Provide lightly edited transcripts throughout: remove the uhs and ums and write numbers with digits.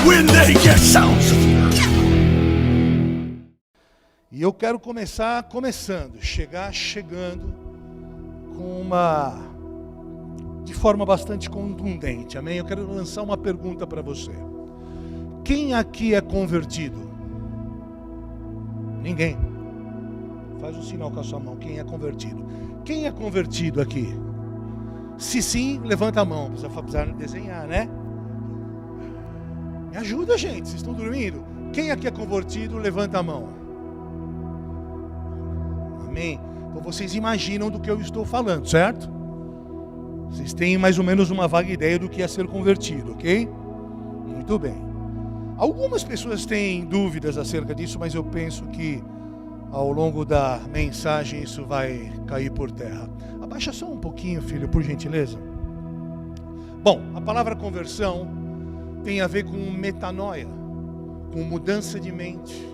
when they get sounds of fear. E eu quero chegando de forma bastante contundente, amém? Eu quero lançar uma pergunta para você. Quem aqui é convertido? Ninguém. Faz um sinal com a sua mão, quem é convertido? Quem é convertido aqui? Se sim, levanta a mão. Precisa desenhar, né? Me ajuda, gente, vocês estão dormindo? Quem aqui é convertido, levanta a mão. Amém? Então vocês imaginam do que eu estou falando, certo? Vocês têm mais ou menos uma vaga ideia do que é ser convertido, ok? Muito bem. Algumas pessoas têm dúvidas acerca disso, mas eu penso que ao longo da mensagem isso vai cair por terra. Abaixa só um pouquinho, filho, por gentileza. Bom, a palavra conversão tem a ver com metanoia, com mudança de mente.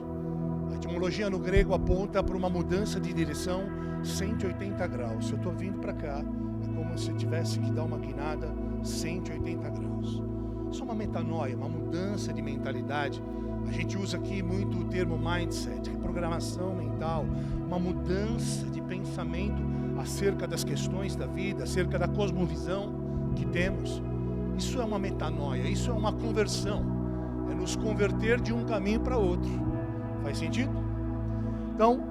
A etimologia no grego aponta para uma mudança de direção 180 graus. Se eu estou vindo para cá, é como se eu tivesse que dar uma guinada 180 graus. Isso é uma metanoia, uma mudança de mentalidade. A gente usa aqui muito o termo mindset, reprogramação mental, uma mudança de pensamento acerca das questões da vida, acerca da cosmovisão que temos. Isso é uma metanoia, isso é uma conversão. É nos converter de um caminho para outro. Faz sentido? Então,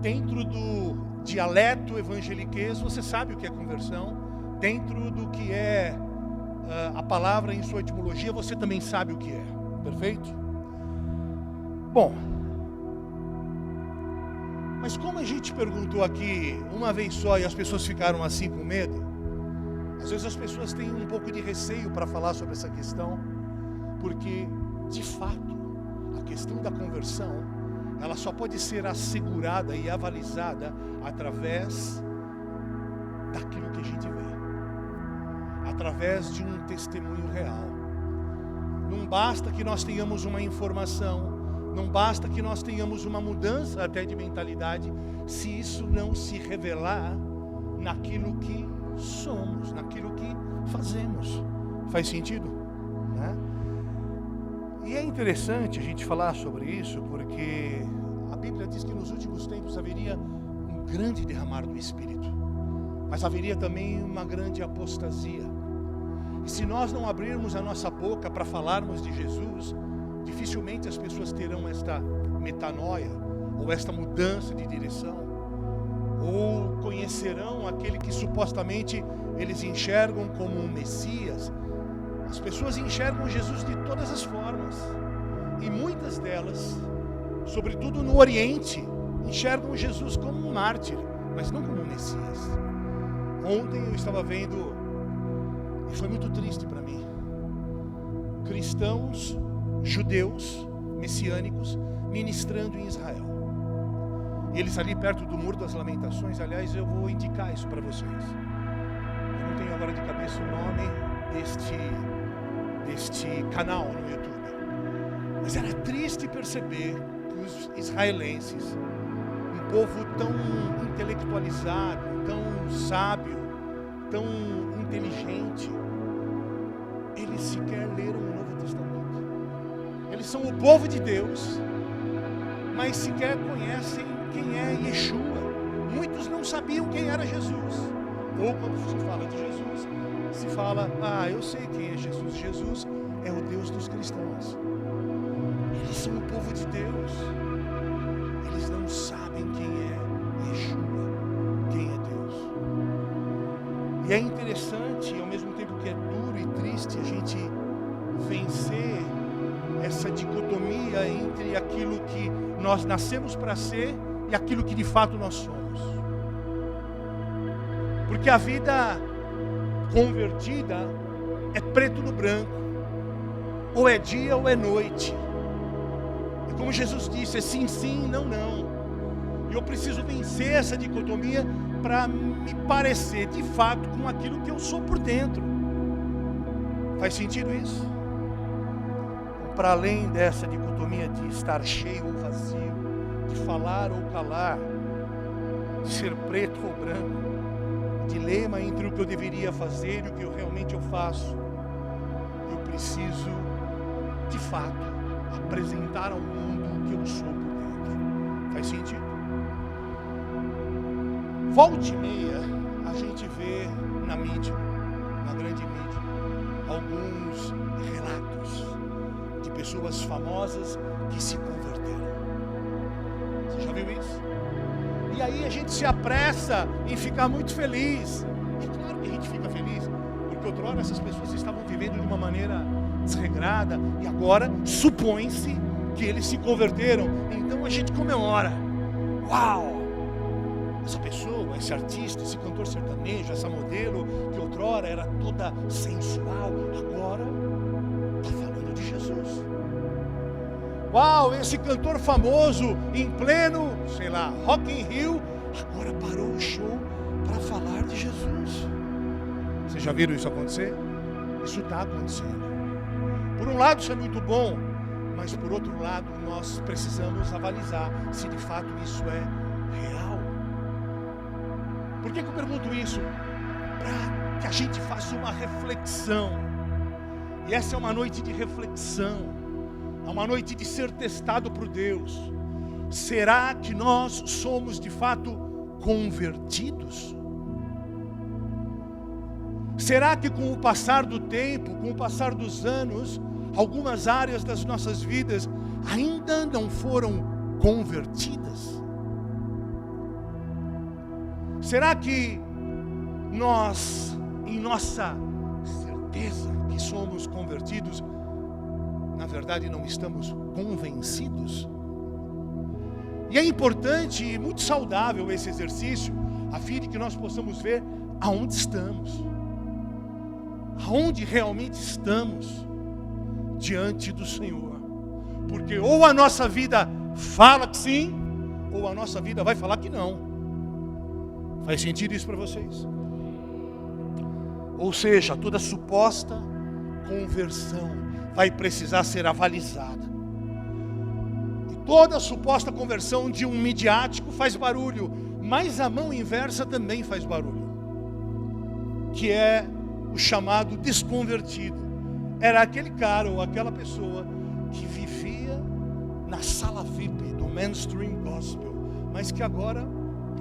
dentro do dialeto evangeliquez, você sabe o que é conversão. Dentro do que é a palavra em sua etimologia, você também sabe o que é. Perfeito? Bom, mas como a gente perguntou aqui uma vez só e as pessoas ficaram assim com medo, às vezes as pessoas têm um pouco de receio para falar sobre essa questão, porque, de fato, a questão da conversão, ela só pode ser assegurada e avalizada através daquilo que a gente vê, através de um testemunho real. Não basta que nós tenhamos uma informação, não basta que nós tenhamos uma mudança até de mentalidade, se isso não se revelar naquilo que somos, naquilo que fazemos. Faz sentido? Né? E é interessante a gente falar sobre isso, porque a Bíblia diz que nos últimos tempos haveria um grande derramar do Espírito, mas haveria também uma grande apostasia. E se nós não abrirmos a nossa boca para falarmos de Jesus, dificilmente as pessoas terão esta metanoia, ou esta mudança de direção, ou conhecerão aquele que supostamente eles enxergam como um Messias. As pessoas enxergam Jesus de todas as formas, e muitas delas, sobretudo no Oriente, enxergam Jesus como um mártir, mas não como um Messias. Ontem eu estava vendo, e foi muito triste para mim, cristãos, judeus, messiânicos, ministrando em Israel. Eles ali perto do Muro das Lamentações, aliás, eu vou indicar isso para vocês. Eu não tenho agora de cabeça o nome deste canal no YouTube. Mas era triste perceber que os israelenses, um povo tão intelectualizado, tão sábio, tão inteligente, eles sequer leram o Novo Testamento. Eles são o povo de Deus, mas sequer conhecem quem é Yeshua. Muitos não sabiam quem era Jesus. Ou quando se fala de Jesus, se fala, eu sei quem é Jesus. Jesus é o Deus dos cristãos. Eles são o povo de Deus. Eles não sabem quem é Yeshua, quem é Deus. E é interessante, e ao mesmo tempo que é duro e triste, a gente vencer essa dicotomia entre aquilo que nós nascemos para ser e aquilo que de fato nós somos. Porque a vida convertida é preto no branco, ou é dia ou é noite. E como Jesus disse, é sim, sim, não, não. E eu preciso vencer essa dicotomia para me parecer de fato com aquilo que eu sou por dentro. Faz sentido isso? Para além dessa dicotomia de estar cheio ou vazio, de falar ou calar, de ser preto ou branco, dilema entre o que eu deveria fazer e o que eu realmente faço, eu preciso de fato, apresentar ao mundo o que eu sou por dentro. Faz sentido? Volta e meia, a gente vê na mídia, na grande mídia, alguns relatos de pessoas famosas que se converteram. Você já viu isso? E aí a gente se apressa em ficar muito feliz. E claro que a gente fica feliz, porque outrora essas pessoas estavam vivendo de uma maneira desregrada e agora supõe-se que eles se converteram. Então a gente comemora. Uau! Essa pessoa, esse artista, esse cantor sertanejo, essa modelo que outrora era toda sensual, agora está falando de Jesus. Uau, esse cantor famoso em pleno, sei lá, Rock in Rio, agora parou o show para falar de Jesus. Vocês já viram isso acontecer? Isso está acontecendo. Por um lado isso é muito bom, mas por outro lado nós precisamos avalizar se de fato isso é real. Por que eu pergunto isso? Para que a gente faça uma reflexão. E essa é uma noite de reflexão. É uma noite de ser testado por Deus. Será que nós somos de fato convertidos? Será que com o passar do tempo, com o passar dos anos, algumas áreas das nossas vidas ainda não foram convertidas? Será que nós, em nossa certeza que somos convertidos, na verdade não estamos convencidos? E é importante e muito saudável esse exercício, a fim de que nós possamos ver aonde estamos, aonde realmente estamos diante do Senhor. Porque ou a nossa vida fala que sim, ou a nossa vida vai falar que não. Faz sentido isso para vocês? Ou seja, toda suposta conversão vai precisar ser avalizada. E toda suposta conversão de um midiático faz barulho, mas a mão inversa também faz barulho, que é o chamado desconvertido. Era aquele cara ou aquela pessoa que vivia na sala VIP do mainstream gospel, mas que agora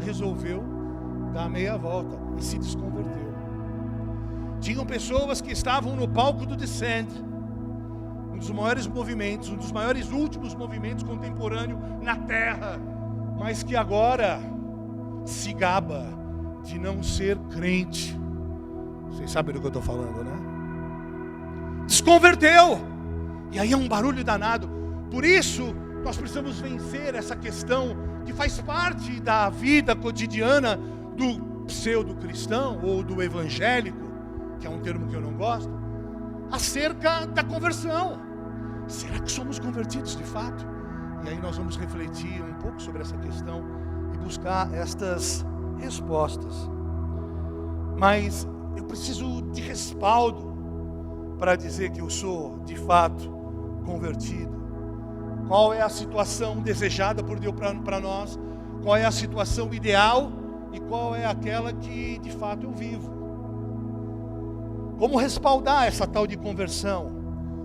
resolveu dar a meia volta e se desconverteu. Tinham pessoas que estavam no palco do Descent, um dos maiores movimentos, um dos maiores últimos movimentos contemporâneos na Terra, mas que agora se gaba de não ser crente. Vocês sabem do que eu estou falando, né? Desconverteu. E aí é um barulho danado. Por isso, nós precisamos vencer essa questão que faz parte da vida cotidiana do pseudo-cristão ou do evangélico, que é um termo que eu não gosto, acerca da conversão. Será que somos convertidos de fato? E aí nós vamos refletir um pouco sobre essa questão e buscar estas respostas. Mas eu preciso de respaldo para dizer que eu sou de fato convertido. Qual é a situação desejada por Deus para nós? Qual é a situação ideal e qual é aquela que de fato eu vivo? Como respaldar essa tal de conversão?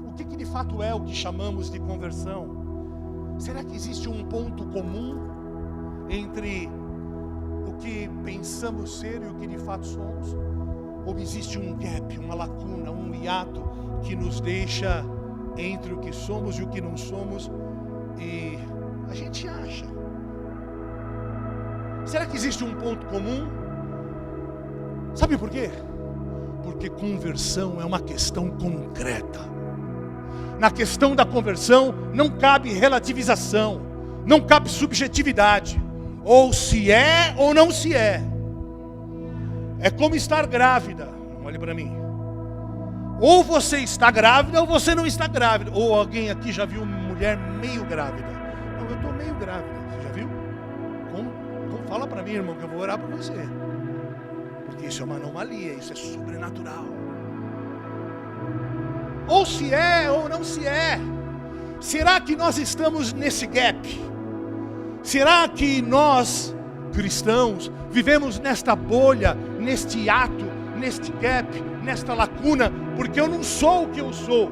O que de fato é o que chamamos de conversão? Será que existe um ponto comum entre o que pensamos ser e o que de fato somos? Ou existe um gap, uma lacuna, um hiato que nos deixa entre o que somos e o que não somos e a gente acha? Será que existe um ponto comum? Sabe por quê? Porque conversão é uma questão concreta. Na questão da conversão não cabe relativização, não cabe subjetividade. Ou se é ou não se é. É como estar grávida. Olhe para mim. Ou você está grávida ou você não está grávida. Ou alguém aqui já viu uma mulher meio grávida? Não, eu estou meio grávida. Você já viu? Como fala para mim, irmão, que eu vou orar por você. Porque isso é uma anomalia, isso é sobrenatural. Ou se é ou não se é. Será que nós estamos nesse gap? Será que nós, cristãos, vivemos nesta bolha, neste hiato, neste gap, nesta lacuna? Porque eu não sou o que eu sou.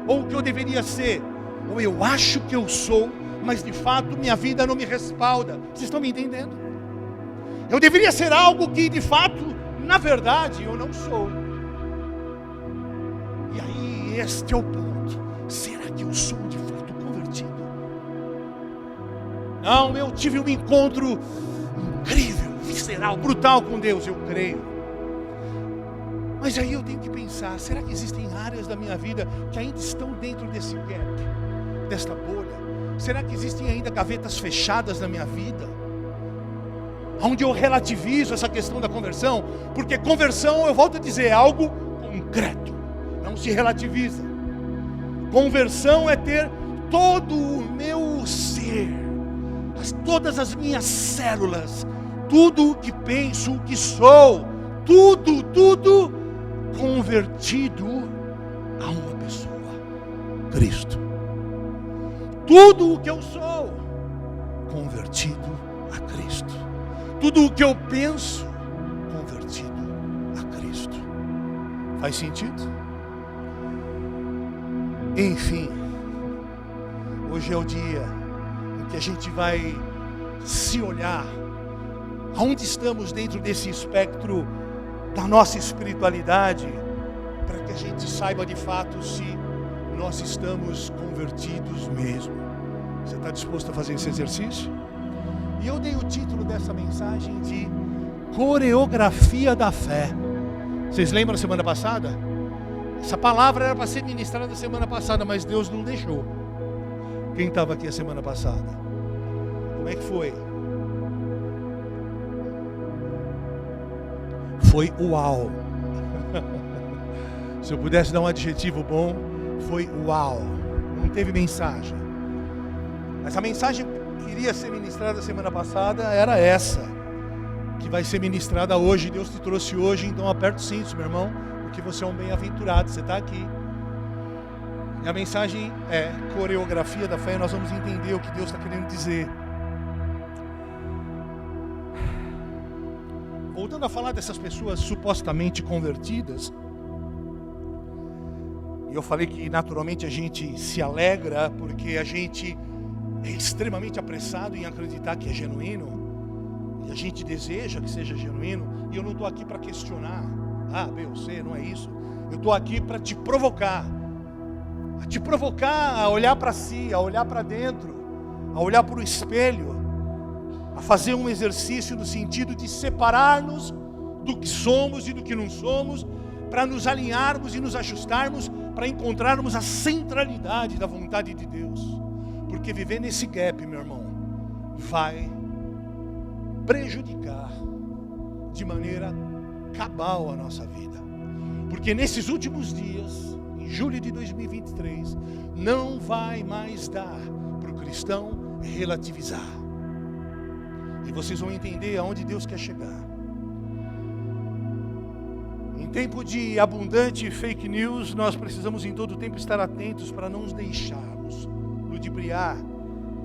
ou o que eu deveria ser, ou eu acho que eu sou, mas de fato minha vida não me respalda. Vocês estão me entendendo? Eu deveria ser algo que de fato, na verdade, eu não sou. E aí este é o ponto. Será que eu sou de fato convertido? Não, eu tive um encontro incrível, visceral, brutal com Deus, eu creio. Mas aí eu tenho que pensar, será que existem áreas da minha vida que ainda estão dentro desse gap, desta bolha? Será que existem ainda gavetas fechadas na minha vida, onde eu relativizo essa questão da conversão? Porque conversão, eu volto a dizer, é algo concreto, não se relativiza. Conversão é ter todo o meu ser, todas as minhas células, tudo o que penso, o que sou, tudo convertido a uma pessoa, Cristo. Tudo o que eu sou, convertido a Cristo. Tudo o que eu penso, convertido a Cristo. Faz sentido? Enfim, hoje é o dia em que a gente vai se olhar aonde estamos dentro desse espectro da nossa espiritualidade, para que a gente saiba de fato se nós estamos convertidos mesmo. Você está disposto a fazer esse exercício? E eu dei o título dessa mensagem de Coreografia da Fé. Vocês lembram semana passada? Essa palavra era para ser ministrada semana passada, mas Deus não deixou. Quem estava aqui a semana passada? Como é que foi? Foi uau. Se eu pudesse dar um adjetivo bom, foi uau. Não teve mensagem. Essa mensagem que iria ser ministrada semana passada era essa, que vai ser ministrada hoje. Deus te trouxe hoje, então aperta o cinto, meu irmão, porque você é um bem-aventurado, você está aqui. E a mensagem é Coreografia da Fé, e nós vamos entender o que Deus está querendo dizer. Voltando a falar dessas pessoas supostamente convertidas, e eu falei que naturalmente a gente se alegra porque a gente é extremamente apressado em acreditar que é genuíno, e a gente deseja que seja genuíno, e eu não estou aqui para questionar A, B ou C, não é isso. Eu estou aqui para te provocar, a olhar para si, a olhar para dentro, a olhar para o espelho, a fazer um exercício no sentido de separar-nos do que somos e do que não somos, para nos alinharmos e nos ajustarmos, para encontrarmos a centralidade da vontade de Deus. Porque viver nesse gap, meu irmão, vai prejudicar de maneira cabal a nossa vida. Porque nesses últimos dias, em julho de 2023, não vai mais dar para o cristão relativizar. E vocês vão entender aonde Deus quer chegar. Em tempo de abundante fake news, nós precisamos em todo tempo estar atentos para não nos deixarmos ludibriar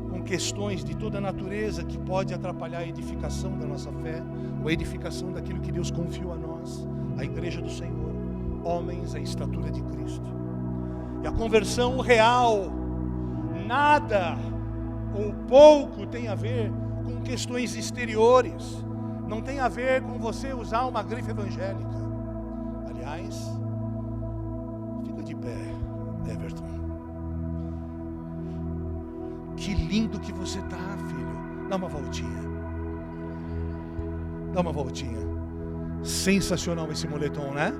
com questões de toda natureza que pode atrapalhar a edificação da nossa fé, ou a edificação daquilo que Deus confiou a nós, a igreja do Senhor, homens à estatura de Cristo. E a conversão real, nada ou pouco tem a ver com questões exteriores, não tem a ver com você usar uma grife evangélica. Aliás, fica de pé, Everton. Que lindo que você está, filho. Dá uma voltinha. Dá uma voltinha. Sensacional esse moletom, né?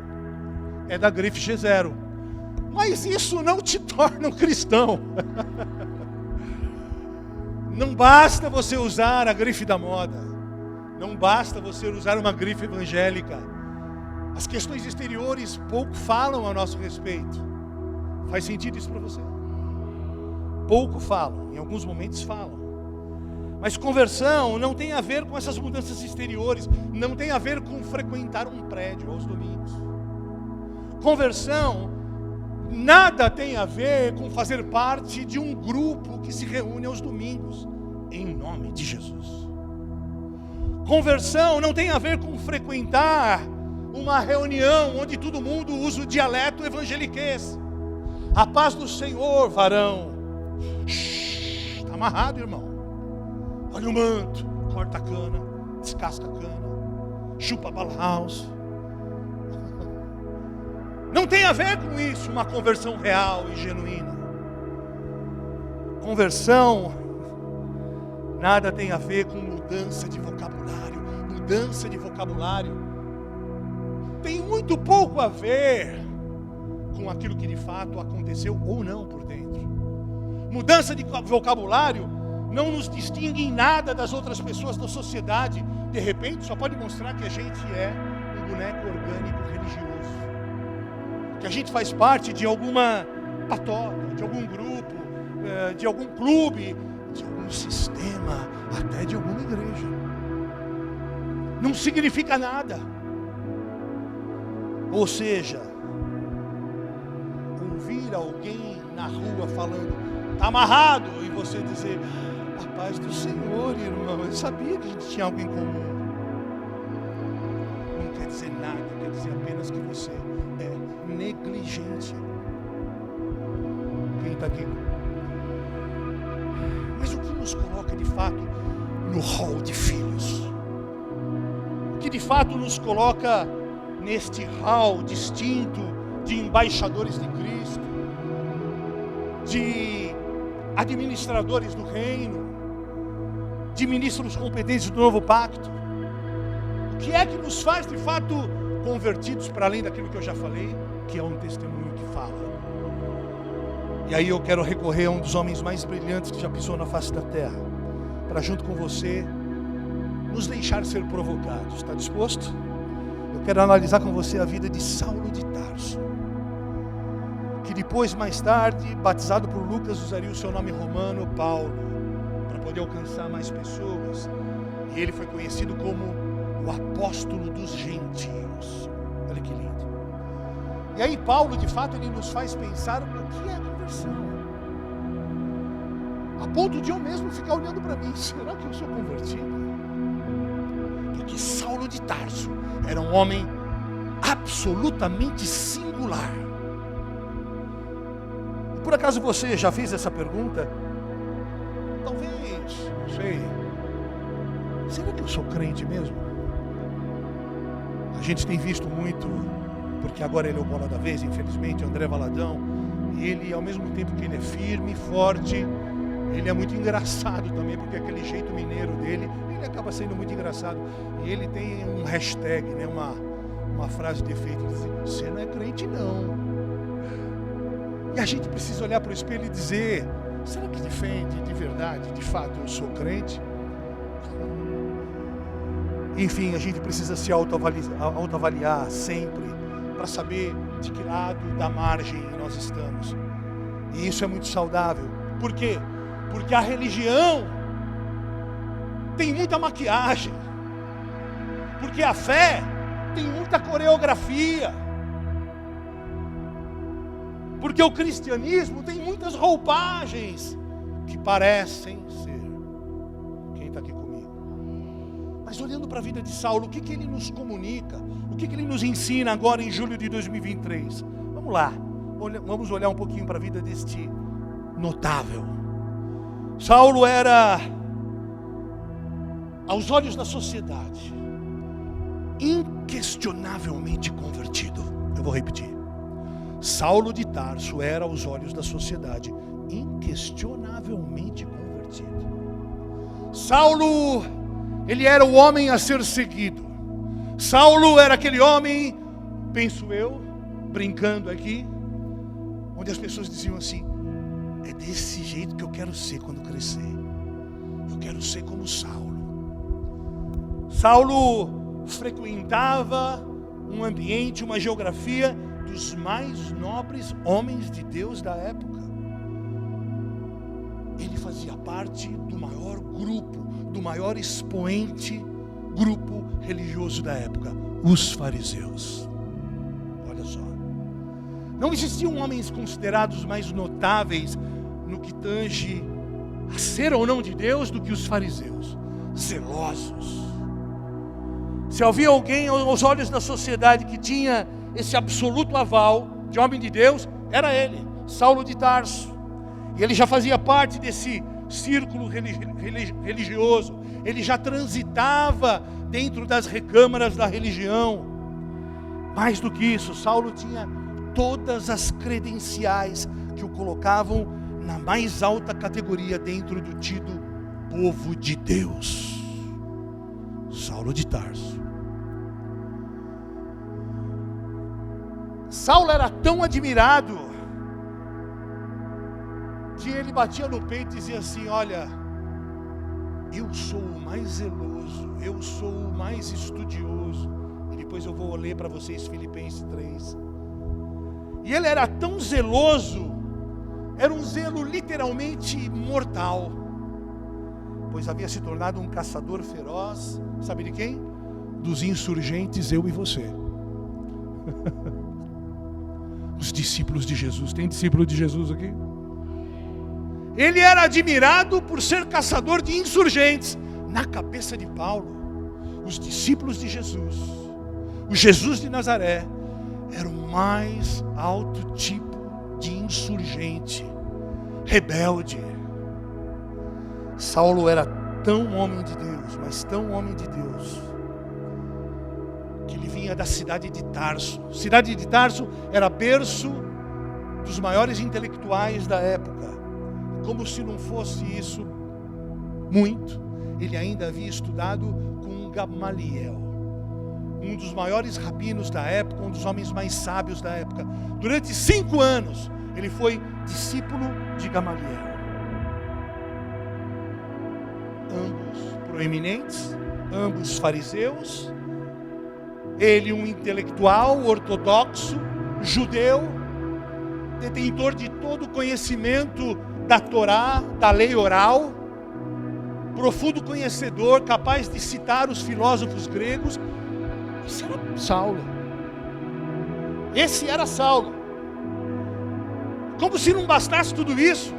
É da grife G0. Mas isso não te torna um cristão. Não basta você usar a grife da moda. Não basta você usar uma grife evangélica. As questões exteriores pouco falam a nosso respeito. Faz sentido isso para você? Pouco falam, em alguns momentos falam. Mas conversão não tem a ver com essas mudanças exteriores. Não tem a ver com frequentar um prédio aos domingos. Conversão nada tem a ver com fazer parte de um grupo que se reúne aos domingos, em nome de Jesus. Conversão não tem a ver com frequentar uma reunião onde todo mundo usa o dialeto evangeliquez. A paz do Senhor, varão. Está amarrado, irmão. Olha o manto, corta a cana, descasca a cana, chupa a bala house. Não tem a ver com isso uma conversão real e genuína. Conversão nada tem a ver com mudança de vocabulário. Mudança de vocabulário tem muito pouco a ver com aquilo que de fato aconteceu ou não por dentro. Mudança de vocabulário não nos distingue em nada das outras pessoas da sociedade. De repente só pode mostrar que a gente é um boneco orgânico religioso, que a gente faz parte de alguma patota, de algum grupo, de algum clube, de algum sistema, até de alguma igreja. Não significa nada. Ou seja, ouvir alguém na rua falando, está amarrado, e você dizer, a paz do Senhor, irmão, eu sabia que a gente tinha algo em comum. Não quer dizer nada, quer dizer apenas que você é negligente. Quem está aqui? Mas o que nos coloca de fato no hall de filhos? O que de fato nos coloca neste hall distinto de embaixadores de Cristo, de administradores do reino, de ministros competentes do novo pacto? O que é que nos faz de fato convertidos para além daquilo que eu já falei, que é um testemunho que fala? E aí eu quero recorrer a um dos homens mais brilhantes que já pisou na face da terra, para junto com você nos deixar ser provocados. Está disposto? Eu quero analisar com você a vida de Saulo de Tarso, que depois, mais tarde, batizado por Lucas, usaria o seu nome romano, Paulo, para poder alcançar mais pessoas. E ele foi conhecido como o apóstolo dos gentios. Olha que lindo. E aí Paulo, de fato, ele nos faz pensar o que é a conversão. A ponto de eu mesmo ficar olhando para mim, será que eu sou convertido? Porque Saulo de Tarso era um homem absolutamente singular. Por acaso você já fez essa pergunta? Talvez, não sei. Será que eu sou crente mesmo? A gente tem visto muito, porque agora ele é o bola da vez, infelizmente, André Valadão. E ele, ao mesmo tempo que ele é firme, forte, ele é muito engraçado também, porque aquele jeito mineiro dele, ele acaba sendo muito engraçado. E ele tem um hashtag, né, uma frase de efeito, diz, você não é crente não. E a gente precisa olhar para o espelho e dizer, será que de verdade, de fato, eu sou crente? Enfim, a gente precisa se autoavaliar sempre, para saber de que lado da margem nós estamos. E isso é muito saudável. Por quê? Porque a religião tem muita maquiagem. Porque a fé tem muita coreografia. Porque o cristianismo tem muitas roupagens que parecem ser. Quem está aqui comigo? Mas olhando para a vida de Saulo, o que ele nos comunica? O que ele nos ensina agora em julho de 2023? Vamos lá, vamos olhar um pouquinho para a vida deste notável. Saulo era, aos olhos da sociedade, inquestionavelmente convertido. Eu vou repetir. Saulo de Tarso era, aos olhos da sociedade, inquestionavelmente convertido. Saulo, ele era o homem a ser seguido. Saulo era aquele homem, penso eu, brincando aqui, onde as pessoas diziam assim, é desse jeito que eu quero ser quando crescer. Eu quero ser como Saulo. Saulo frequentava um ambiente, uma geografia dos mais nobres homens de Deus da época. Ele fazia parte do maior grupo, do maior expoente grupo religioso da época, os fariseus. Olha só. Não existiam homens considerados mais notáveis no que tange a ser ou não de Deus do que os fariseus, zelosos. Se havia alguém aos olhos da sociedade que tinha esse absoluto aval de homem de Deus, era ele. Saulo de Tarso. E ele já fazia parte desse círculo religioso. Ele já transitava dentro das recâmaras da religião. Mais do que isso, Saulo tinha todas as credenciais que o colocavam na mais alta categoria dentro do tido povo de Deus. Saulo de Tarso. Saulo era tão admirado que ele batia no peito e dizia assim: olha, eu sou o mais zeloso, eu sou o mais estudioso. E depois eu vou ler para vocês Filipenses 3. E ele era tão zeloso, era um zelo literalmente mortal, pois havia se tornado um caçador feroz. Sabe de quem? Dos insurgentes, eu e você. Os discípulos de Jesus. Tem discípulo de Jesus aqui? Ele era admirado por ser caçador de insurgentes. Na cabeça de Paulo, os discípulos de Jesus, o Jesus de Nazaré, era o mais alto tipo de insurgente, rebelde. Saulo era tão homem de Deus, mas tão homem de Deus, que ele vinha da cidade de Tarso. Cidade de Tarso era berço dos maiores intelectuais da época. Como se não fosse isso muito, ele ainda havia estudado com Gamaliel, um dos maiores rabinos da época, um dos homens mais sábios da época. Durante 5 anos, ele foi discípulo de Gamaliel. Ambos proeminentes, ambos fariseus. Ele um intelectual, ortodoxo, judeu, detentor de todo o conhecimento da Torá, da lei oral, profundo conhecedor, capaz de citar os filósofos gregos. Esse era Saulo. Esse era Saulo. Como se não bastasse tudo isso,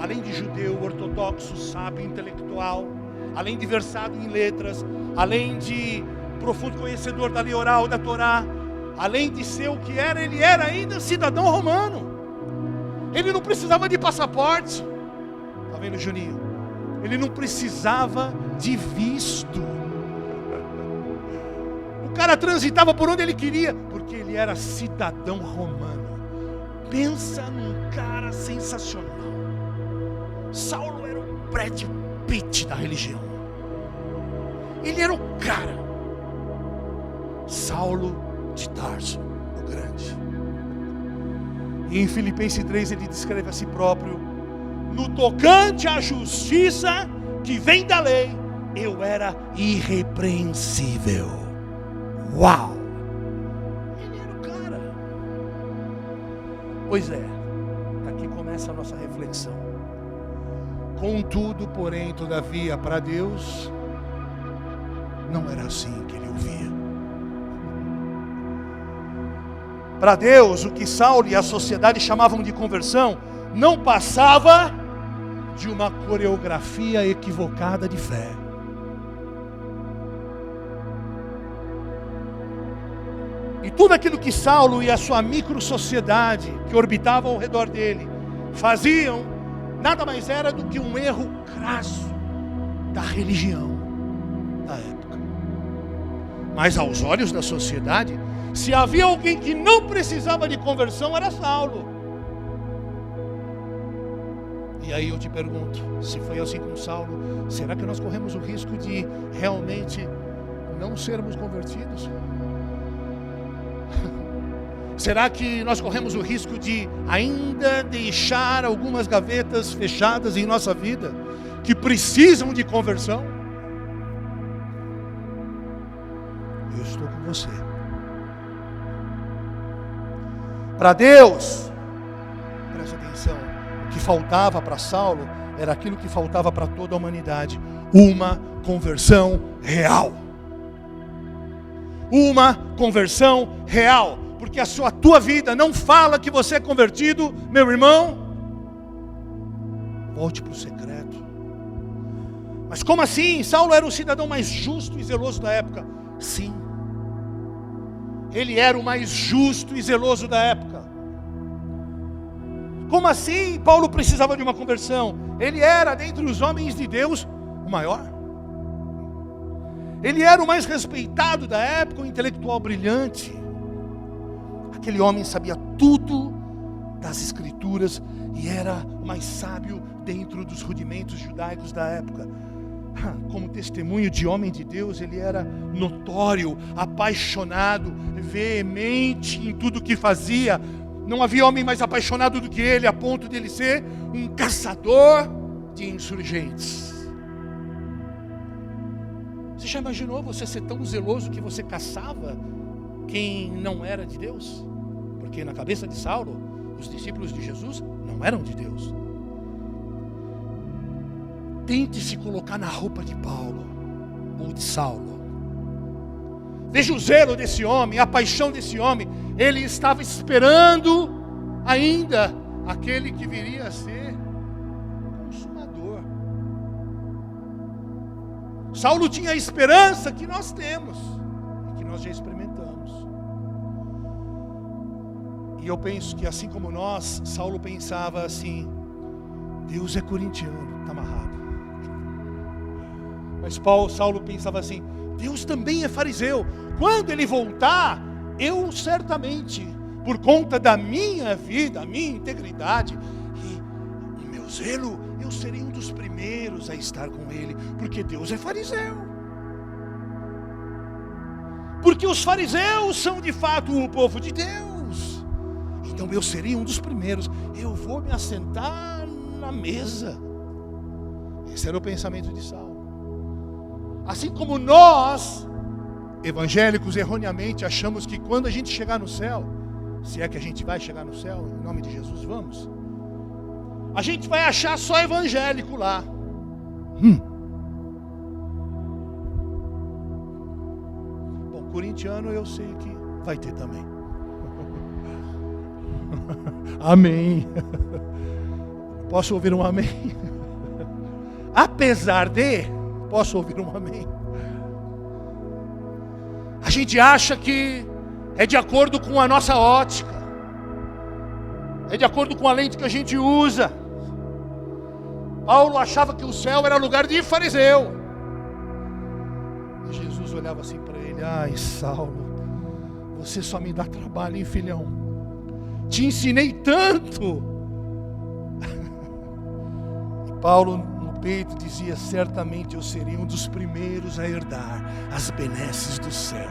além de judeu, ortodoxo, sábio, intelectual, além de versado em letras, além de profundo conhecedor da lei oral, da Torá, além de ser o que era, ele era ainda cidadão romano. Ele não precisava de passaporte. Está vendo, Juninho? Ele não precisava de visto. O cara transitava por onde ele queria, porque ele era cidadão romano. Pensa num cara sensacional. Saulo era o Brad Pitt da religião. Ele era o cara. Saulo de Tarso, o grande. E em Filipenses 3 ele descreve a si próprio: no tocante à justiça que vem da lei, eu era irrepreensível. Uau! Ele era o cara. Pois é, aqui começa a nossa reflexão. Contudo, porém, todavia, para Deus, não era assim que ele ouvia. Para Deus, o que Saulo e a sociedade chamavam de conversão não passava de uma coreografia equivocada de fé. E tudo aquilo que Saulo e a sua micro-sociedade que orbitava ao redor dele faziam, nada mais era do que um erro crasso da religião da época. Mas aos olhos da sociedade, se havia alguém que não precisava de conversão, era Saulo. E aí eu te pergunto, se foi assim com Saulo, será que nós corremos o risco de realmente não sermos convertidos? Será que nós corremos o risco de ainda deixar algumas gavetas fechadas em nossa vida que precisam de conversão? Eu estou com você. Para Deus, presta atenção, o que faltava para Saulo era aquilo que faltava para toda a humanidade: uma conversão real. Uma conversão real. Porque a tua vida não fala que você é convertido, meu irmão. Volte para o secreto. Mas como assim? Saulo era o cidadão mais justo e zeloso da época. Sim. Ele era o mais justo e zeloso da época. Como assim Paulo precisava de uma conversão? Ele era, dentre os homens de Deus, o maior. Ele era o mais respeitado da época, um intelectual brilhante. Aquele homem sabia tudo das Escrituras e era o mais sábio dentro dos rudimentos judaicos da época. Como testemunho de homem de Deus, ele era notório, apaixonado, veemente em tudo o que fazia. Não havia homem mais apaixonado do que ele, a ponto de ele ser um caçador de insurgentes. Você já imaginou você ser tão zeloso que você caçava quem não era de Deus? Porque na cabeça de Saulo, os discípulos de Jesus não eram de Deus. Tente se colocar na roupa de Paulo ou de Saulo. Veja o zelo desse homem, a paixão desse homem. Ele estava esperando ainda aquele que viria a ser consumador. Saulo tinha a esperança que nós temos e que nós já experimentamos. E eu penso que assim como nós, Saulo pensava assim: Deus é corintiano, está amarrado. Mas Saulo pensava assim: Deus também é fariseu. Quando ele voltar, eu certamente, por conta da minha vida, a minha integridade e meu zelo, eu serei um dos primeiros a estar com ele, porque Deus é fariseu. Porque os fariseus são de fato o povo de Deus. Então eu serei um dos primeiros. Eu vou me assentar na mesa. Esse era o pensamento de Saulo. Assim como nós, evangélicos, erroneamente achamos que quando a gente chegar no céu, se é que a gente vai chegar no céu, em nome de Jesus, vamos, a gente vai achar só evangélico lá. Bom, corintiano eu sei que vai ter também. Amém. Posso ouvir um amém? Apesar de... Posso ouvir um amém? A gente acha que é de acordo com a nossa ótica, é de acordo com a lente que a gente usa. Paulo achava que o céu era lugar de fariseu. E Jesus olhava assim para ele: ai, Saulo, você só me dá trabalho, hein, filhão? Te ensinei tanto. E Paulo peito dizia: certamente eu serei um dos primeiros a herdar as benesses do céu.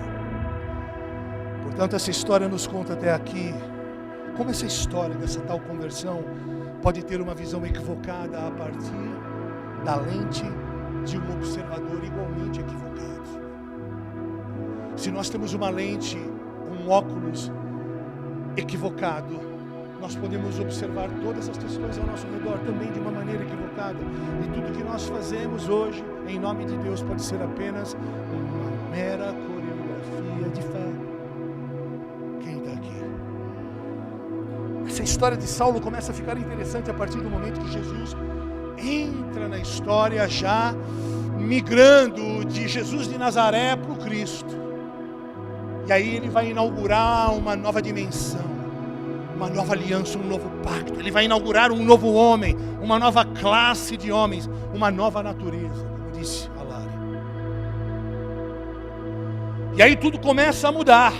Portanto, essa história nos conta até aqui como essa história dessa tal conversão pode ter uma visão equivocada a partir da lente de um observador igualmente equivocado. Se nós temos uma lente, um óculos equivocado, nós podemos observar todas as questões ao nosso redor também de uma maneira equivocada. E tudo que nós fazemos hoje, em nome de Deus, pode ser apenas uma mera coreografia de fé. Quem está aqui? Essa história de Saulo começa a ficar interessante a partir do momento que Jesus entra na história, já migrando de Jesus de Nazaré para o Cristo. E aí ele vai inaugurar uma nova dimensão, uma nova aliança, um novo pacto. Ele vai inaugurar um novo homem, uma nova classe de homens, uma nova natureza, como disse a Lari. E aí tudo começa a mudar,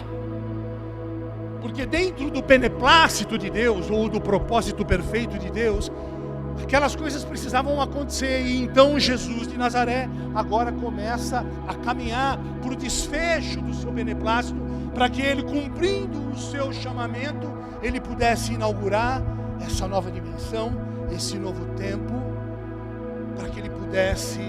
porque dentro do beneplácito de Deus, ou do propósito perfeito de Deus, aquelas coisas precisavam acontecer. E então Jesus de Nazaré agora começa a caminhar para o desfecho do seu beneplácito, para que ele, cumprindo o seu chamamento, ele pudesse inaugurar essa nova dimensão, esse novo tempo, para que ele pudesse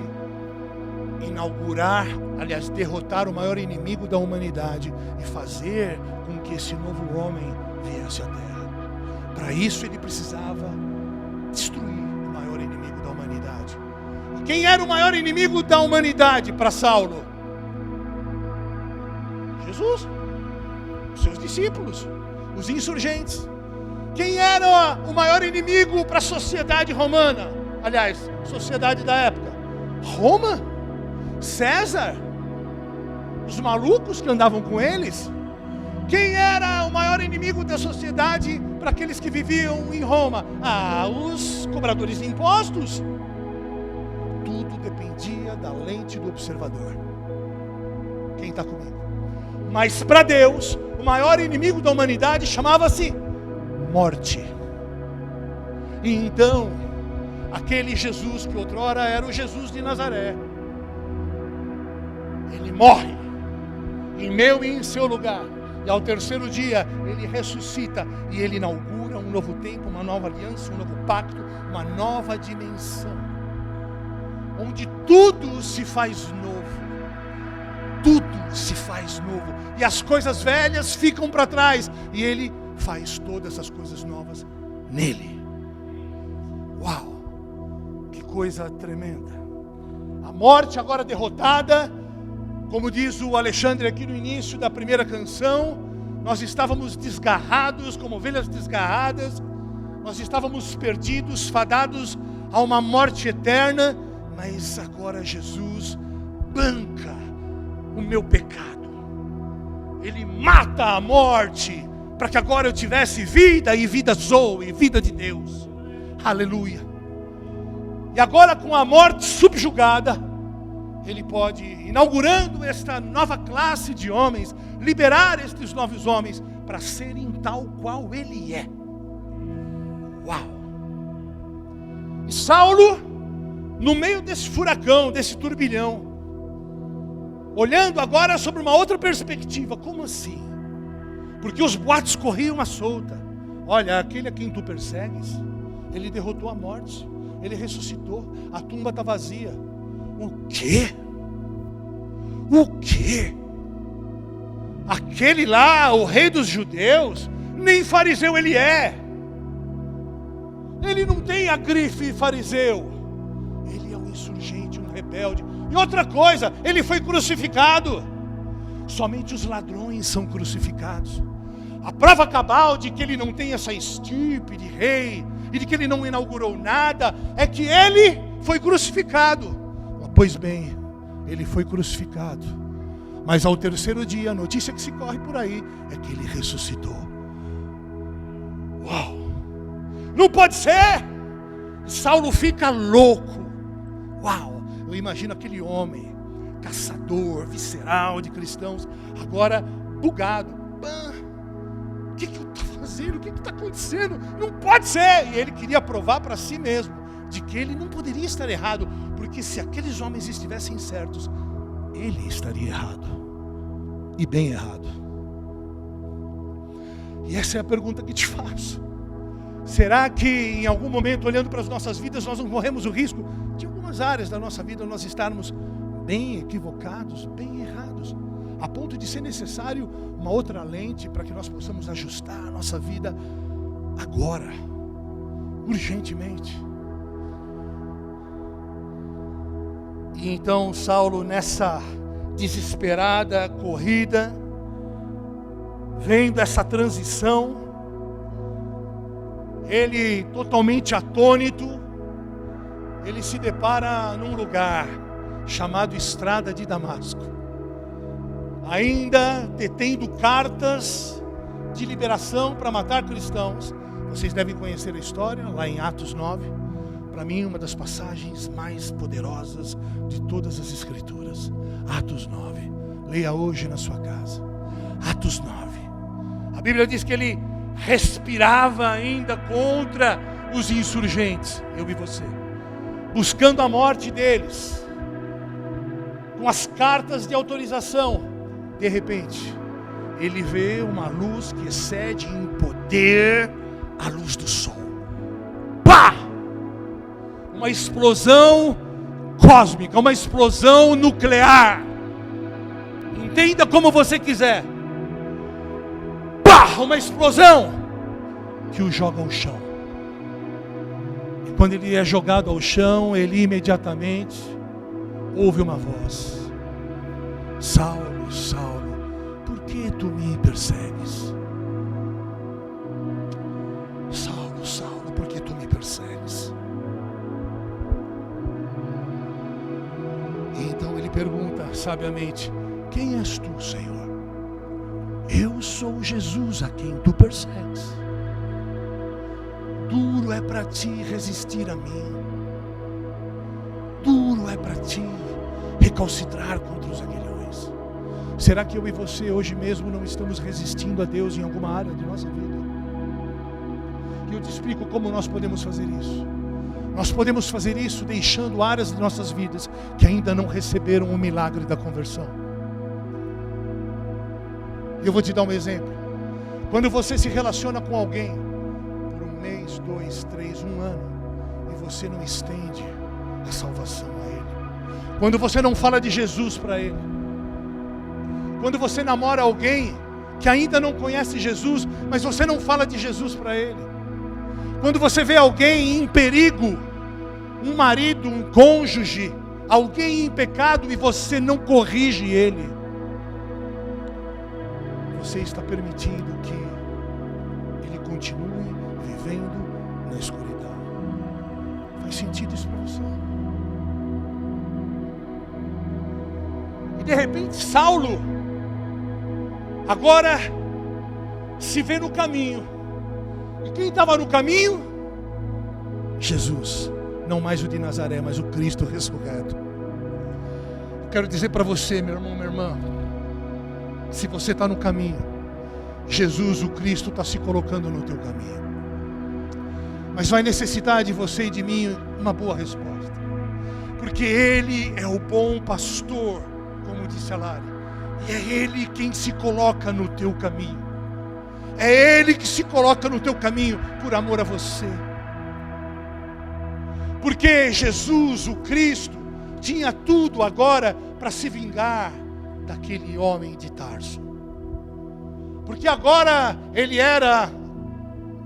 inaugurar, aliás, derrotar o maior inimigo da humanidade e fazer com que esse novo homem viesse à terra. Para isso ele precisava destruir o maior inimigo da humanidade. E quem era o maior inimigo da humanidade para Saulo? Jesus, os seus discípulos, os insurgentes. Quem era o maior inimigo para a sociedade romana? Aliás, sociedade da época? Roma? César? Os malucos que andavam com eles? Quem era o maior inimigo da sociedade para aqueles que viviam em Roma? Os cobradores de impostos. Tudo dependia da lente do observador. Quem está comigo? Mas para Deus, o maior inimigo da humanidade chamava-se morte. E então, aquele Jesus que outrora era o Jesus de Nazaré, ele morre em meu e em seu lugar. E ao terceiro dia, ele ressuscita e ele inaugura um novo tempo, uma nova aliança, um novo pacto, uma nova dimensão, onde tudo se faz novo. Tudo se faz novo. E as coisas velhas ficam para trás. E ele faz todas as coisas novas nele. Uau! Que coisa tremenda. A morte agora derrotada. Como diz o Alexandre aqui no início da primeira canção, nós estávamos desgarrados, como ovelhas desgarradas. Nós estávamos perdidos, fadados a uma morte eterna. Mas agora Jesus banca o meu pecado. Ele mata a morte, para que agora eu tivesse vida, e vida zoe, vida de Deus. Aleluia. E agora, com a morte subjugada, ele pode, inaugurando esta nova classe de homens, liberar estes novos homens para serem tal qual ele é. Uau! E Saulo, no meio desse furacão, desse turbilhão, olhando agora sobre uma outra perspectiva. Como assim? Porque os boatos corriam à solta. Olha, aquele a quem tu persegues, ele derrotou a morte, ele ressuscitou, a tumba está vazia. O quê? O quê? Aquele lá, o rei dos judeus, nem fariseu ele é. Ele não tem a grife fariseu. Ele é um insurgente, um rebelde. E outra coisa, ele foi crucificado. Somente os ladrões são crucificados. A prova cabal de que ele não tem essa estirpe de rei e de que ele não inaugurou nada é que ele foi crucificado. Pois bem, ele foi crucificado. Mas ao terceiro dia, a notícia que se corre por aí é que ele ressuscitou. Uau! Não pode ser! Saulo fica louco. Uau! Eu imagino aquele homem, caçador, visceral de cristãos, agora bugado. O que eu estou fazendo? O que está acontecendo? Não pode ser! E ele queria provar para si mesmo de que ele não poderia estar errado, porque se aqueles homens estivessem certos, ele estaria errado, e bem errado. E essa é a pergunta que te faço. Será que em algum momento, olhando para as nossas vidas, nós não corremos o risco de algumas áreas da nossa vida nós estarmos bem equivocados, bem errados, a ponto de ser necessário uma outra lente para que nós possamos ajustar a nossa vida agora, urgentemente? E então Saulo, nessa desesperada corrida, vendo essa transição, ele totalmente atônito, ele se depara num lugar chamado Estrada de Damasco, ainda detendo cartas de liberação para matar cristãos. Vocês devem conhecer a história, lá em Atos 9, para mim uma das passagens mais poderosas de todas as escrituras. Atos 9, leia hoje na sua casa. Atos 9, a Bíblia diz que ele respirava ainda contra os insurgentes, eu e você, buscando a morte deles, com as cartas de autorização. De repente, ele vê uma luz que excede em poder a luz do sol. Pá! Uma explosão cósmica, uma explosão nuclear. Entenda como você quiser. Pá! Uma explosão que o joga ao chão. E quando ele é jogado ao chão, ele imediatamente ouve uma voz: Saulo, Saulo, por que tu me persegues? Saulo, Saulo, por que tu me persegues? E então ele pergunta sabiamente: quem és tu, Senhor? Eu sou Jesus a quem tu persegues. Duro é para ti resistir a mim. Duro é para ti recalcitrar contra os aguilhões. Será que eu e você hoje mesmo não estamos resistindo a Deus em alguma área de nossa vida? E eu te explico como nós podemos fazer isso. Nós podemos fazer isso deixando áreas de nossas vidas que ainda não receberam o milagre da conversão. E eu vou te dar um exemplo. Quando você se relaciona com alguém por 1 mês, 2, 3, 1 ano, e você não estende a salvação a ele, quando você não fala de Jesus para ele, quando você namora alguém que ainda não conhece Jesus, mas você não fala de Jesus para ele, quando você vê alguém em perigo, um marido, um cônjuge, alguém em pecado e você não corrige ele, você está permitindo que ele continue vivendo na escuridão. Faz sentido isso para você? E de repente Saulo agora se vê no caminho. E quem estava no caminho? Jesus. Não mais o de Nazaré, mas o Cristo ressurreto. Eu quero dizer para você, meu irmão, minha irmã, se você está no caminho, Jesus, o Cristo, está se colocando no teu caminho. Mas vai necessitar de você e de mim uma boa resposta. Porque Ele é o bom pastor, como disse a Lari. E é Ele quem se coloca no teu caminho. É Ele que se coloca no teu caminho por amor a você. Porque Jesus, o Cristo, tinha tudo agora para se vingar daquele homem de Tarso. Porque agora ele era,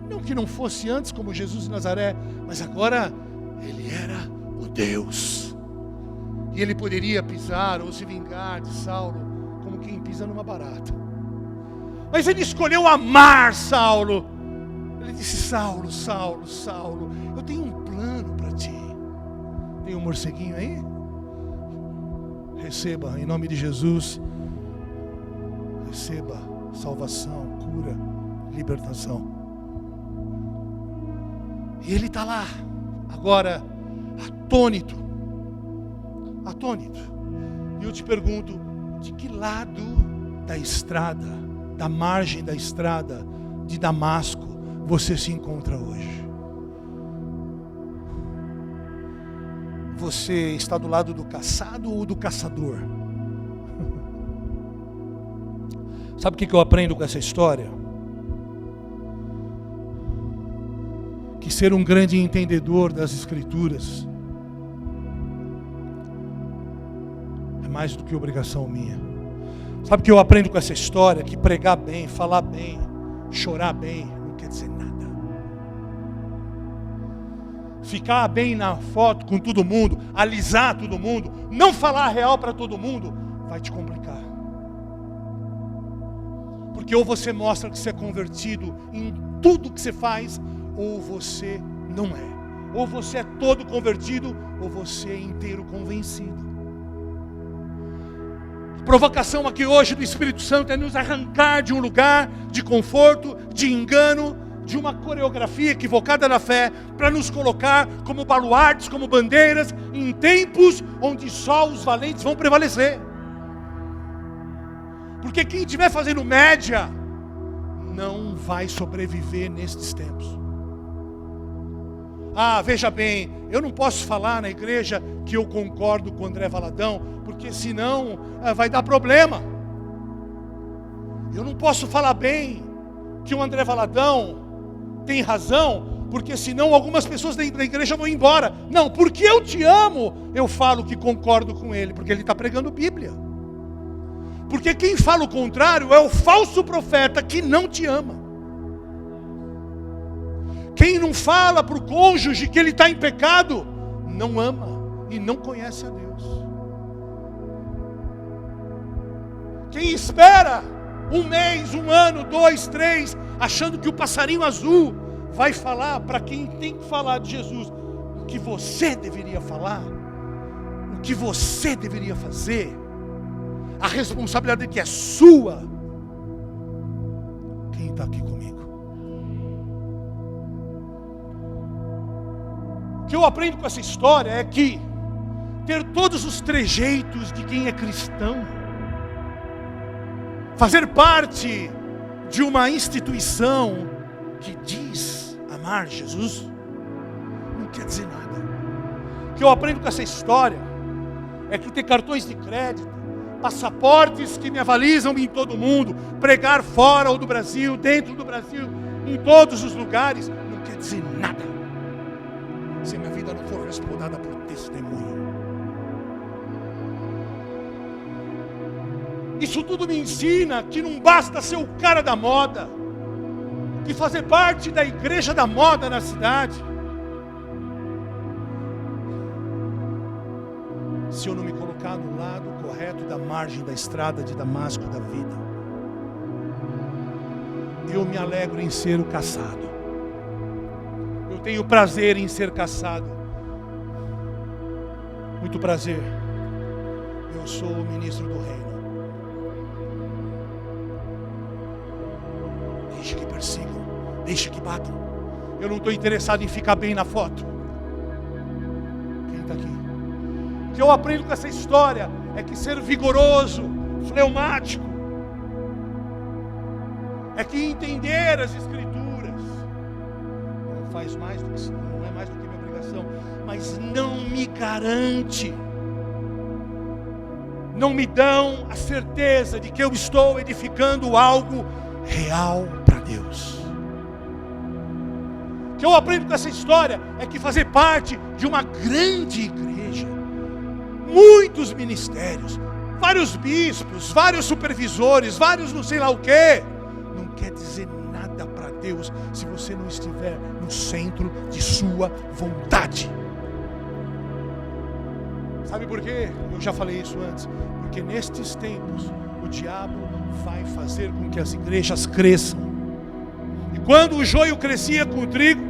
não que não fosse antes como Jesus de Nazaré, mas agora ele era o Deus. E ele poderia pisar ou se vingar de Saulo como quem pisa numa barata. Mas ele escolheu amar Saulo. Ele disse: Saulo, Saulo, Saulo, eu tenho um plano para ti. Tem um morceguinho aí? Receba, em nome de Jesus. Receba salvação, cura, libertação. E ele está lá, agora, atônito. Atônito. E eu te pergunto, de que lado da estrada, da margem da estrada de Damasco, você se encontra hoje? Você está do lado do caçado ou do caçador? Sabe o que eu aprendo com essa história? Que ser um grande entendedor das Escrituras é mais do que obrigação minha. Sabe o que eu aprendo com essa história? Que pregar bem, falar bem, chorar bem, não quer dizer nada. Ficar bem na foto com todo mundo, alisar todo mundo, não falar a real para todo mundo, vai te complicar. Porque ou você mostra que você é convertido em tudo que você faz, ou você não é. Ou você é todo convertido, ou você é inteiro convencido. A provocação aqui hoje do Espírito Santo é nos arrancar de um lugar de conforto, de engano, de uma coreografia equivocada da fé, para nos colocar como baluartes, como bandeiras, em tempos onde só os valentes vão prevalecer. Porque quem estiver fazendo média, não vai sobreviver nestes tempos. Ah, veja bem, eu não posso falar na igreja que eu concordo com o André Valadão, porque senão vai dar problema. Eu não posso falar bem que o André Valadão tem razão, porque senão algumas pessoas da igreja vão embora. Não, porque eu te amo, eu falo que concordo com ele, porque ele está pregando Bíblia. Porque quem fala o contrário é o falso profeta que não te ama. Quem não fala para o cônjuge que ele está em pecado, não ama e não conhece a Deus. Quem espera 1 mês, 1 ano, 2, 3, achando que o passarinho azul vai falar para quem tem que falar de Jesus, o que você deveria falar, o que você deveria fazer, a responsabilidade que é sua. Quem está aqui comigo? O que eu aprendo com essa história é que ter todos os trejeitos de quem é cristão, fazer parte de uma instituição que diz amar Jesus, não quer dizer nada. O que eu aprendo com essa história é que ter cartões de crédito, passaportes que me avalizam em todo mundo, pregar fora ou do Brasil, dentro do Brasil, em todos os lugares, não quer dizer nada se a minha vida não for respaldada por testemunho. Isso tudo me ensina que não basta ser o cara da moda, que fazer parte da igreja da moda na cidade, se eu não me colocar no lado correto da margem da estrada de Damasco da vida. Eu me alegro em ser o caçado. Eu tenho prazer em ser caçado. Muito prazer. Eu sou o ministro do reino. Deixe que persigam, deixe que batam. Eu não estou interessado em ficar bem na foto. Quem está aqui? O que eu aprendo com essa história é que ser vigoroso, fleumático, é que entender as Escrituras não faz mais do que, não é mais do que minha obrigação, mas não me garante, não me dão a certeza de que eu estou edificando algo real para Deus. O que eu aprendo com essa história é que fazer parte de uma grande igreja, muitos ministérios, vários bispos, vários supervisores, vários não sei lá o que, não quer dizer nada para Deus se você não estiver no centro de sua vontade. Sabe por quê? Eu já falei isso antes. Porque nestes tempos o diabo vai fazer com que as igrejas cresçam. E quando o joio crescia com o trigo,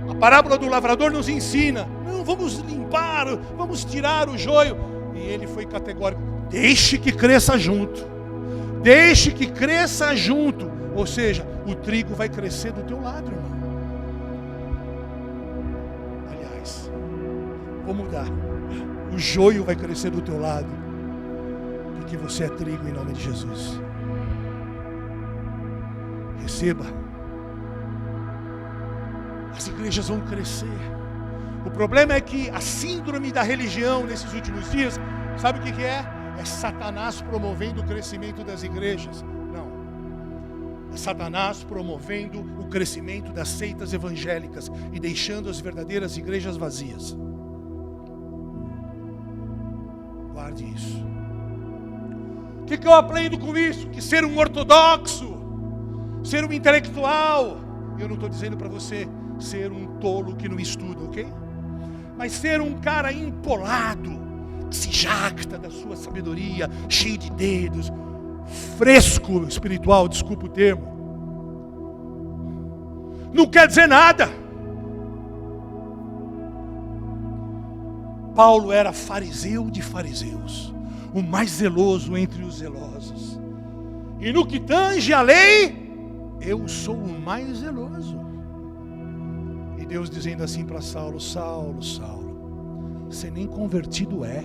a parábola do lavrador nos ensina: não, vamos limpar, vamos tirar o joio. E ele foi categórico: deixe que cresça junto. Deixe que cresça junto. Ou seja, o trigo vai crescer do teu lado, irmão. Aliás, vou mudar. O joio vai crescer do teu lado, porque você é trigo em nome de Jesus. Receba. As igrejas vão crescer. O problema é que a síndrome da religião nesses últimos dias, sabe o que é? É Satanás promovendo o crescimento das igrejas. Não. É Satanás promovendo o crescimento das seitas evangélicas e deixando as verdadeiras igrejas vazias. Guarde isso. O que eu aprendo com isso? Que ser um ortodoxo, ser um intelectual, eu não estou dizendo para você ser um tolo que não estuda, ok? Mas ser um cara empolado, que se jacta da sua sabedoria, cheio de dedos, fresco espiritual, desculpa o termo, não quer dizer nada. Paulo era fariseu de fariseus, o mais zeloso entre os zelosos. E no que tange a lei, eu sou o mais zeloso. E Deus dizendo assim para Saulo: Saulo, Saulo, você nem convertido é.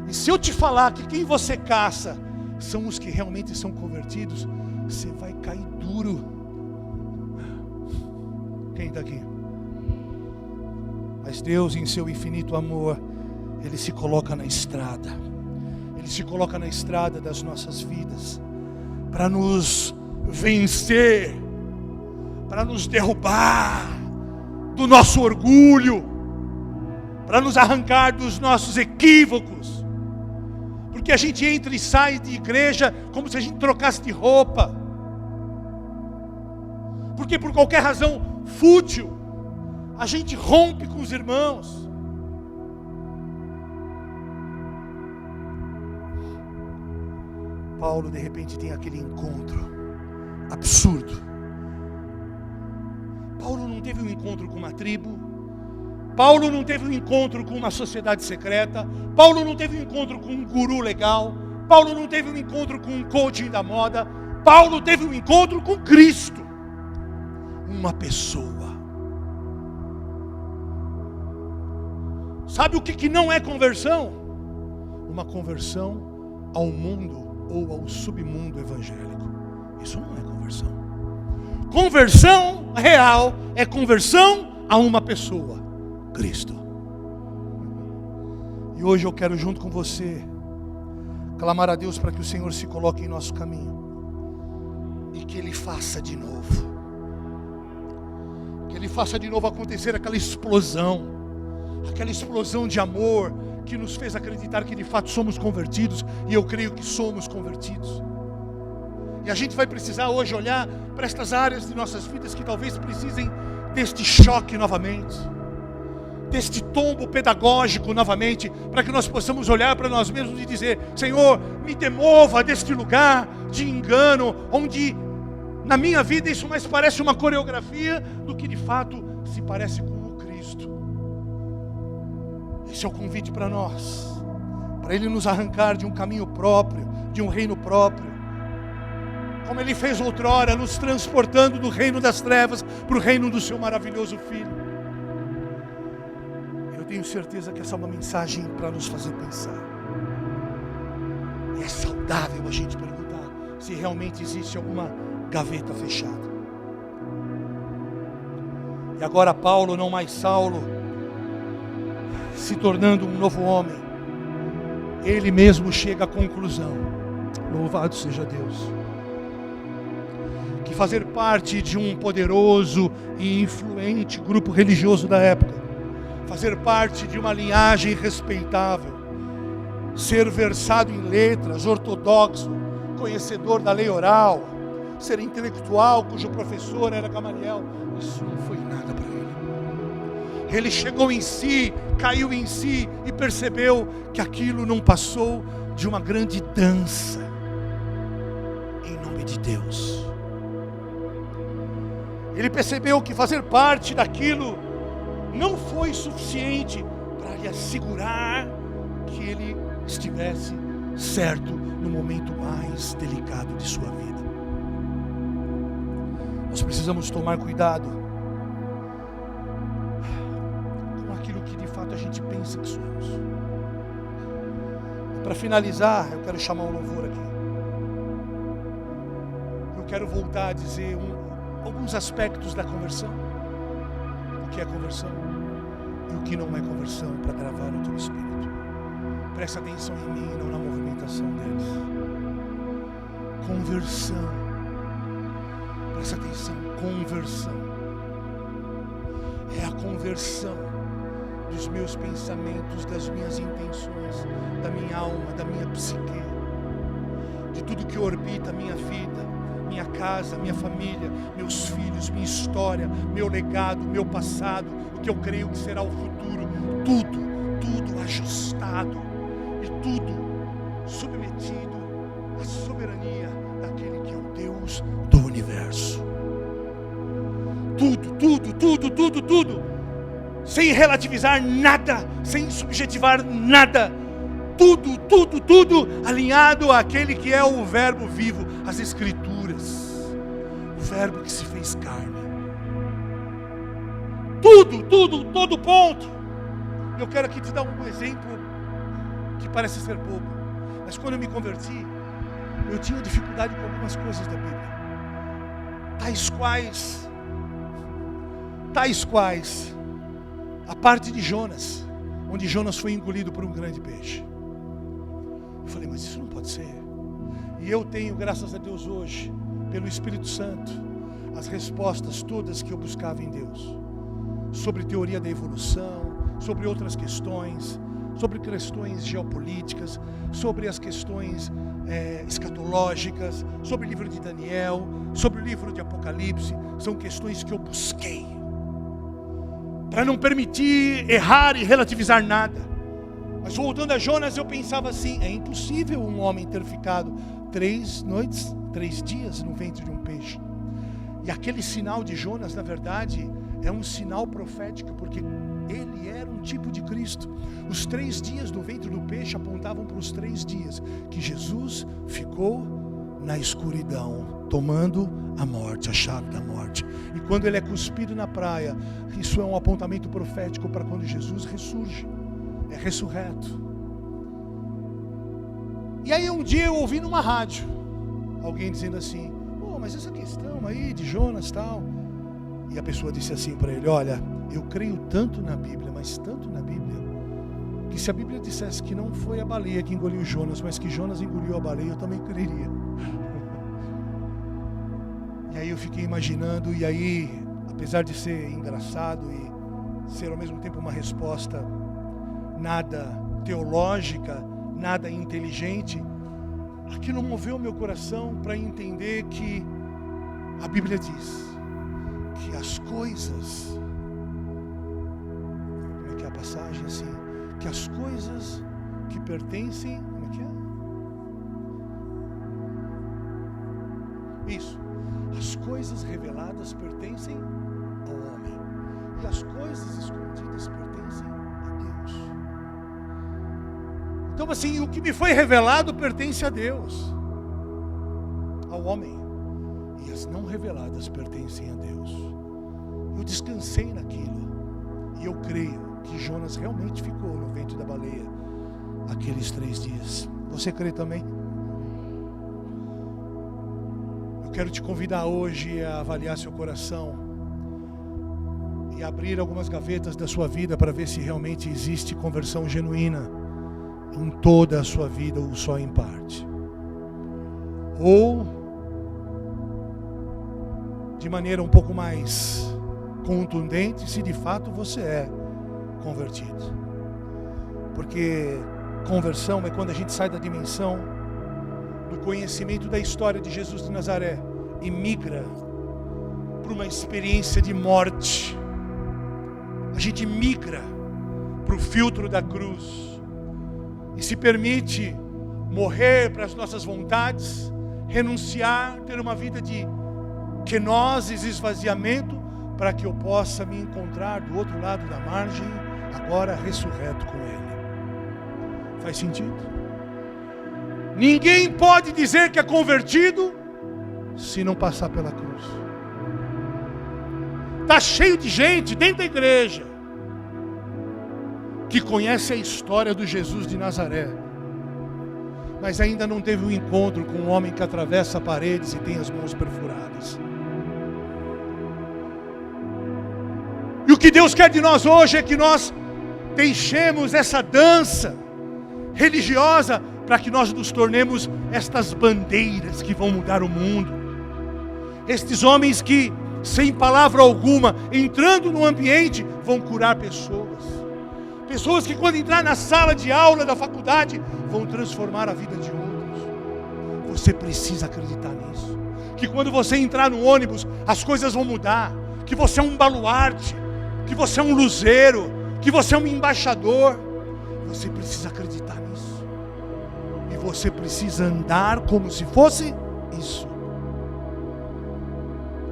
E se eu te falar que quem você caça são os que realmente são convertidos, você vai cair duro. Quem está aqui? Mas Deus, em seu infinito amor, Ele se coloca na estrada. Ele se coloca na estrada das nossas vidas, para nos vencer, para nos derrubar do nosso orgulho, para nos arrancar dos nossos equívocos. Porque a gente entra e sai de igreja como se a gente trocasse de roupa. Porque por qualquer razão fútil, a gente rompe com os irmãos. Paulo de repente tem aquele encontro absurdo. Paulo não teve um encontro com uma tribo. Paulo não teve um encontro com uma sociedade secreta. Paulo não teve um encontro com um guru legal. Paulo não teve um encontro com um coaching da moda. Paulo teve um encontro com Cristo. uma pessoa. Sabe o que não é conversão? Uma conversão ao mundo ou ao submundo evangélico. Isso não é conversão. Conversão real é conversão a uma pessoa, Cristo. E hoje eu quero, junto com você, clamar a Deus para que o Senhor se coloque em nosso caminho e que Ele faça de novo. Que Ele faça de novo acontecer aquela explosão de amor que nos fez acreditar que de fato somos convertidos, e eu creio que somos convertidos. E a gente vai precisar hoje olhar para estas áreas de nossas vidas que talvez precisem deste choque novamente, deste tombo pedagógico novamente, para que nós possamos olhar para nós mesmos e dizer: Senhor, me demova deste lugar de engano, onde na minha vida isso mais parece uma coreografia do que de fato se parece com o Cristo. Esse é o convite para nós, para Ele nos arrancar de um caminho próprio, de um reino próprio, como Ele fez outrora, nos transportando do reino das trevas para o reino do Seu maravilhoso Filho. Eu tenho certeza que essa é uma mensagem para nos fazer pensar. E é saudável a gente perguntar se realmente existe alguma gaveta fechada. E agora Paulo, não mais Saulo, se tornando um novo homem, ele mesmo chega à conclusão, louvado seja Deus, que fazer parte de um poderoso e influente grupo religioso da época, fazer parte de uma linhagem respeitável, ser versado em letras, ortodoxo, conhecedor da lei oral, ser intelectual cujo professor era Gamaliel, isso não foi nada para ele. Ele chegou em si, caiu em si e percebeu que aquilo não passou de uma grande dança em nome de Deus. Ele percebeu que fazer parte daquilo não foi suficiente para lhe assegurar que ele estivesse certo no momento mais delicado de sua vida. Nós precisamos tomar cuidado que de fato a gente pensa que somos. Para finalizar, eu quero chamar um louvor aqui. Eu quero voltar a dizer alguns aspectos da conversão. O que é conversão e o que não é conversão, para gravar no teu espírito. Presta atenção em mim, não na movimentação deles. Conversão. Presta atenção, conversão. É a conversão dos meus pensamentos, das minhas intenções, da minha alma, da minha psique, de tudo que orbita a minha vida, minha casa, minha família, meus filhos, minha história, meu legado, meu passado, o que eu creio que será o futuro, tudo ajustado e tudo submetido à soberania daquele que é o Deus do universo. Tudo. Sem relativizar nada, sem subjetivar nada, tudo alinhado àquele que é o verbo vivo, as Escrituras, o verbo que se fez carne. Todo ponto. Eu quero aqui te dar um exemplo que parece ser bobo, mas quando eu me converti, eu tinha dificuldade com algumas coisas da Bíblia, tais quais a parte de Jonas, onde Jonas foi engolido por um grande peixe. Eu falei, mas isso não pode ser. E eu tenho, graças a Deus hoje, pelo Espírito Santo, as respostas todas que eu buscava em Deus, sobre teoria da evolução, sobre outras questões, sobre questões geopolíticas, sobre as questões escatológicas, sobre o livro de Daniel, sobre o livro de Apocalipse. São questões que eu busquei, para não permitir errar e relativizar nada. Mas voltando a Jonas, eu pensava assim, é impossível um homem ter ficado 3 noites, 3 dias no ventre de um peixe. E aquele sinal de Jonas, na verdade, é um sinal profético, porque ele era um tipo de Cristo. Os 3 dias no ventre do peixe apontavam para os 3 dias que Jesus ficou na escuridão, tomando a morte, a chave da morte. E quando ele é cuspido na praia, isso é um apontamento profético para quando Jesus ressurge, é ressurreto. E aí um dia eu ouvi numa rádio alguém dizendo assim: mas essa questão aí de Jonas e tal. E a pessoa disse assim para ele: olha, eu creio tanto na Bíblia, mas tanto na Bíblia, que se a Bíblia dissesse que não foi a baleia que engoliu Jonas, mas que Jonas engoliu a baleia, eu também creria. E aí eu fiquei imaginando, e aí, apesar de ser engraçado e ser ao mesmo tempo uma resposta nada teológica, nada inteligente, aquilo moveu meu coração para entender que a Bíblia diz que as coisas, como é que é a passagem assim? Que as coisas que pertencem, como é que é? Isso. As coisas reveladas pertencem ao homem, e as coisas escondidas pertencem a Deus. Então assim, o que me foi revelado pertence a Deus, ao homem, e as não reveladas pertencem a Deus. Eu descansei naquilo, e eu creio que Jonas realmente ficou no ventre da baleia aqueles 3 dias. Você crê também? Eu quero te convidar hoje a avaliar seu coração e abrir algumas gavetas da sua vida para ver se realmente existe conversão genuína em toda a sua vida ou só em parte. Ou de maneira um pouco mais contundente, se de fato você é convertido. Porque conversão é quando a gente sai da dimensão do conhecimento da história de Jesus de Nazaré e migra para uma experiência de morte. A gente migra para o filtro da cruz e se permite morrer para as nossas vontades, renunciar, ter uma vida de quenoses, esvaziamento, para que eu possa me encontrar do outro lado da margem, agora ressurreto com Ele. Faz sentido? Ninguém pode dizer que é convertido se não passar pela cruz. Está cheio de gente dentro da igreja que conhece a história do Jesus de Nazaré, mas ainda não teve um encontro com um homem que atravessa paredes e tem as mãos perfuradas. E o que Deus quer de nós hoje é que nós deixemos essa dança religiosa para que nós nos tornemos estas bandeiras que vão mudar o mundo. Estes homens que, sem palavra alguma, entrando no ambiente, vão curar pessoas. Pessoas que quando entrar na sala de aula da faculdade, vão transformar a vida de outros. Você precisa acreditar nisso. Que quando você entrar no ônibus, as coisas vão mudar. Que você é um baluarte, que você é um luzeiro, que você é um embaixador. Você precisa acreditar nisso. E você precisa andar como se fosse isso.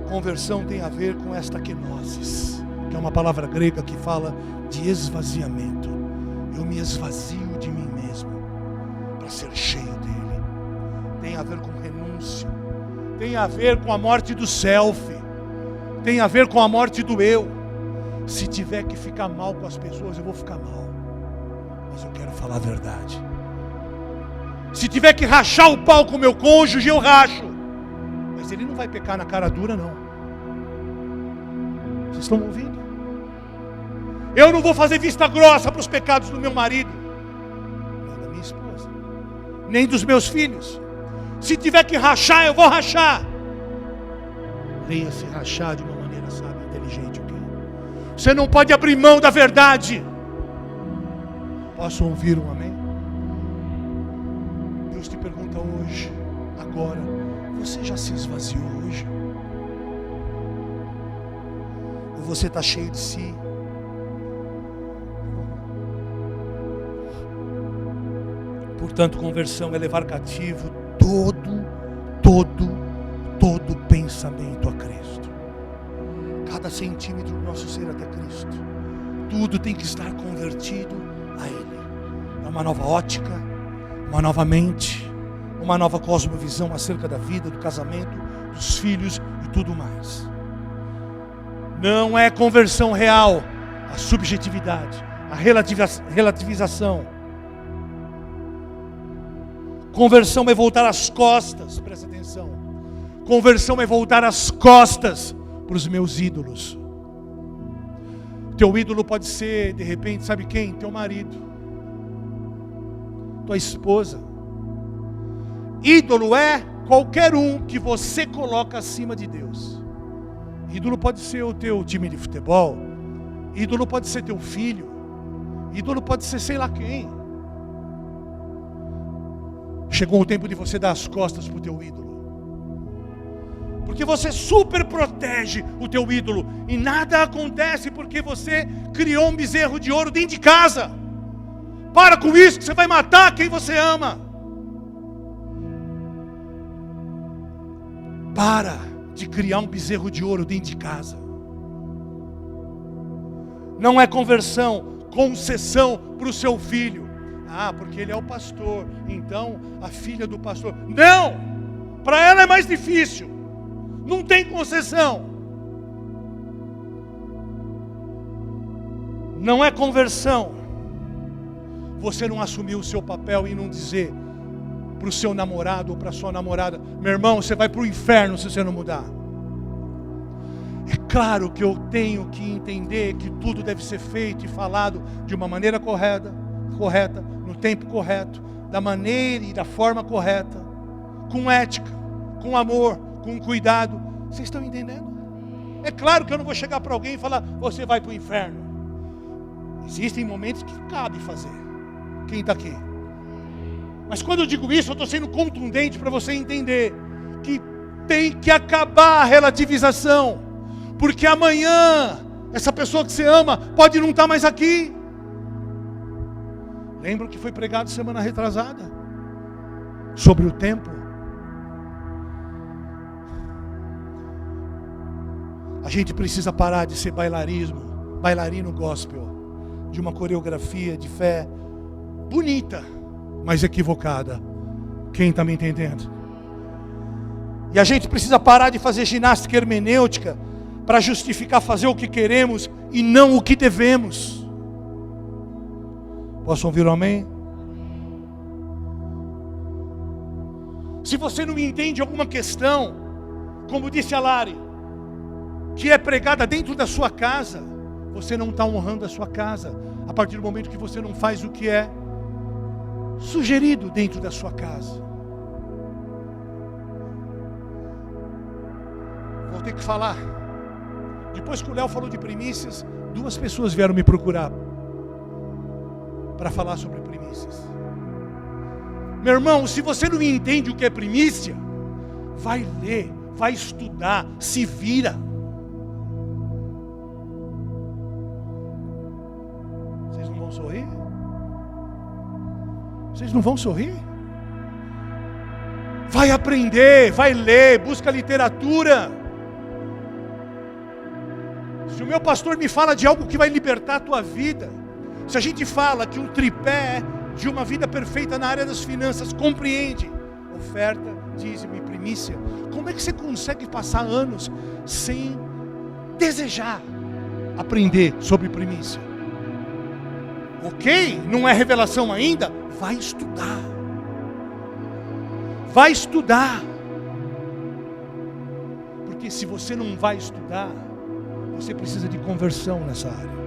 Conversão tem a ver com esta kenosis, que é uma palavra grega que fala de esvaziamento. Eu me esvazio de mim mesmo para ser cheio dele. Tem a ver com renúncia. Tem a ver com a morte do self. Tem a ver com a morte do eu. Se tiver que ficar mal com as pessoas, eu vou ficar mal. Mas eu quero falar a verdade. Se tiver que rachar o pau com o meu cônjuge, eu racho. Mas ele não vai pecar na cara dura, não. Vocês estão me ouvindo? Eu não vou fazer vista grossa para os pecados do meu marido, nem da minha esposa, nem dos meus filhos. Se tiver que rachar, eu vou rachar. Leia-se rachar de uma maneira sábia e inteligente, ok? Você não pode abrir mão da verdade. Posso ouvir um amém? Deus te pergunta hoje, agora, você já se esvaziou hoje? Ou você está cheio de si? Portanto, conversão é levar cativo todo pensamento a Cristo. Cada centímetro do nosso ser até Cristo. Tudo tem que estar convertido a Ele. É uma nova ótica, uma nova mente, uma nova cosmovisão acerca da vida, do casamento, dos filhos e tudo mais. Não é conversão real a subjetividade, a relativização. Conversão é voltar as costas, presta atenção. Conversão é voltar as costas para os meus ídolos. Teu ídolo pode ser, de repente, sabe quem? Teu marido, tua esposa. Ídolo é qualquer um que você coloca acima de Deus. Ídolo pode ser o teu time de futebol. Ídolo pode ser teu filho. Ídolo pode ser sei lá quem. Chegou o tempo de você dar as costas para o teu ídolo. Porque você super protege o teu ídolo. E nada acontece porque você criou um bezerro de ouro dentro de casa. Para com isso que você vai matar quem você ama. Para de criar um bezerro de ouro dentro de casa. Não é conversão, concessão para o seu filho. Ah, porque ele é o pastor, então a filha do pastor. Não! Para ela é mais difícil. Não tem concessão. Não é conversão você não assumir o seu papel e não dizer para o seu namorado ou para a sua namorada: meu irmão, você vai para o inferno se você não mudar. É claro que eu tenho que entender que tudo deve ser feito e falado de uma maneira correta, no tempo correto, da maneira e da forma correta, com ética, com amor, com cuidado. Vocês estão entendendo? É claro que eu não vou chegar para alguém e falar: você vai para o inferno. Existem momentos que cabe fazer. Quem está aqui? Mas quando eu digo isso, eu estou sendo contundente para você entender que tem que acabar a relativização. Porque amanhã, essa pessoa que você ama pode não estar mais aqui. Lembra o que foi pregado semana retrasada? Sobre o tempo. A gente precisa parar de ser bailarino gospel, de uma coreografia de fé bonita, mas equivocada. Quem está me entendendo? E a gente precisa parar de fazer ginástica hermenêutica para justificar fazer o que queremos e não o que devemos. Posso ouvir um amém? Se você não entende alguma questão, como disse a Lari, que é pregada dentro da sua casa, você não está honrando a sua casa, a partir do momento que você não faz o que é sugerido dentro da sua casa. Vou ter que falar. Depois que o Léo falou de primícias, 2 pessoas vieram me procurar para falar sobre primícias. Meu irmão, se você não entende o que é primícia, vai ler, vai estudar, se vira. Vocês não vão sorrir? Vocês não vão sorrir? Vai aprender, vai ler, busca literatura. Se o meu pastor me fala de algo que vai libertar a tua vida, se a gente fala que o tripé de uma vida perfeita na área das finanças compreende oferta, dízimo e primícia, como é que você consegue passar anos sem desejar aprender sobre primícia? Ok? Não é revelação ainda? Vai estudar. Vai estudar. Porque se você não vai estudar, você precisa de conversão nessa área.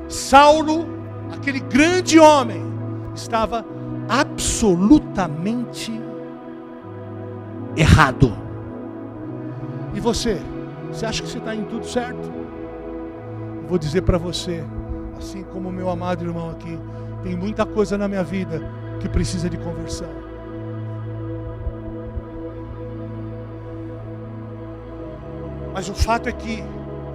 Saulo, aquele grande homem, estava absolutamente errado. E você acha que você está em tudo certo? Eu vou dizer para você, assim como o meu amado irmão aqui, tem muita coisa na minha vida que precisa de conversão. Mas o fato é que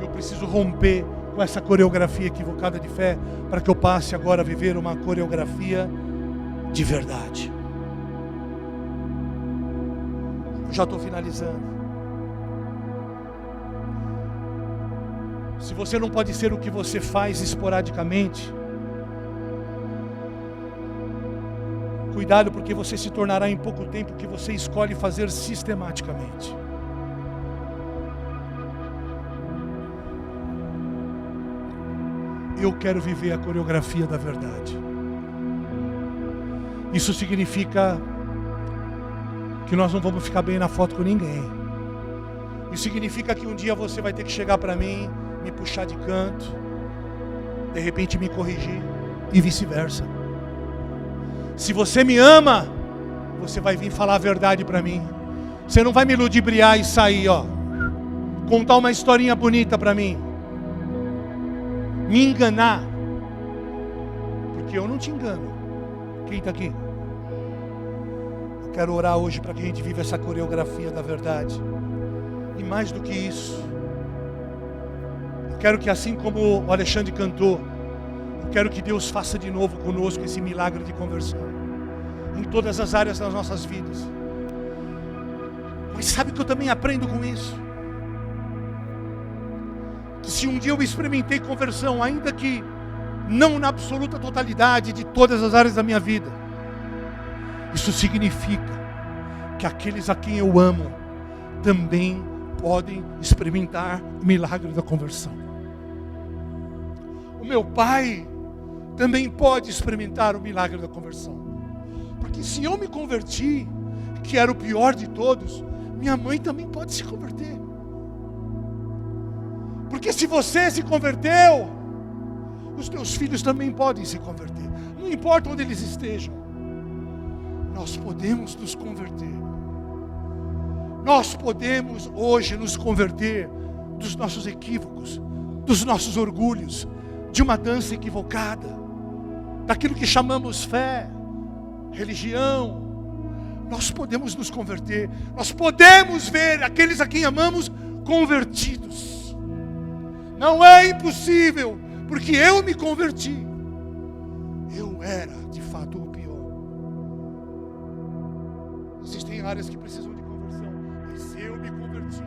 eu preciso romper com essa coreografia equivocada de fé, para que eu passe agora a viver uma coreografia de verdade. Eu já estou finalizando. Se você não pode ser o que você faz esporadicamente, cuidado, porque você se tornará em pouco tempo o que você escolhe fazer sistematicamente. Eu quero viver a coreografia da verdade. Isso significa que nós não vamos ficar bem na foto com ninguém. Isso significa que um dia você vai ter que chegar para mim, me puxar de canto, de repente me corrigir e vice-versa. Se você me ama, você vai vir falar a verdade para mim. Você não vai me ludibriar e sair, contar uma historinha bonita para mim, me enganar, porque eu não te engano. Quem está aqui? Eu quero orar hoje para que a gente viva essa coreografia da verdade. E mais do que isso, eu quero que, assim como o Alexandre cantou, eu quero que Deus faça de novo conosco esse milagre de conversão em todas as áreas das nossas vidas. Mas sabe que eu também aprendo com isso? Que se um dia eu experimentei conversão, ainda que não na absoluta totalidade de todas as áreas da minha vida, isso significa que aqueles a quem eu amo também podem experimentar o milagre da conversão. O meu pai também pode experimentar o milagre da conversão. Porque se eu me converti, que era o pior de todos, minha mãe também pode se converter. Porque se você se converteu, os teus filhos também podem se converter. Não importa onde eles estejam, nós podemos nos converter. Nós podemos hoje nos converter dos nossos equívocos, dos nossos orgulhos, de uma dança equivocada, daquilo que chamamos fé, religião. Nós podemos nos converter. Nós podemos ver aqueles a quem amamos convertidos. Não é impossível, porque eu me converti. Eu era de fato o pior. Existem áreas que precisam de conversão, mas eu me converti.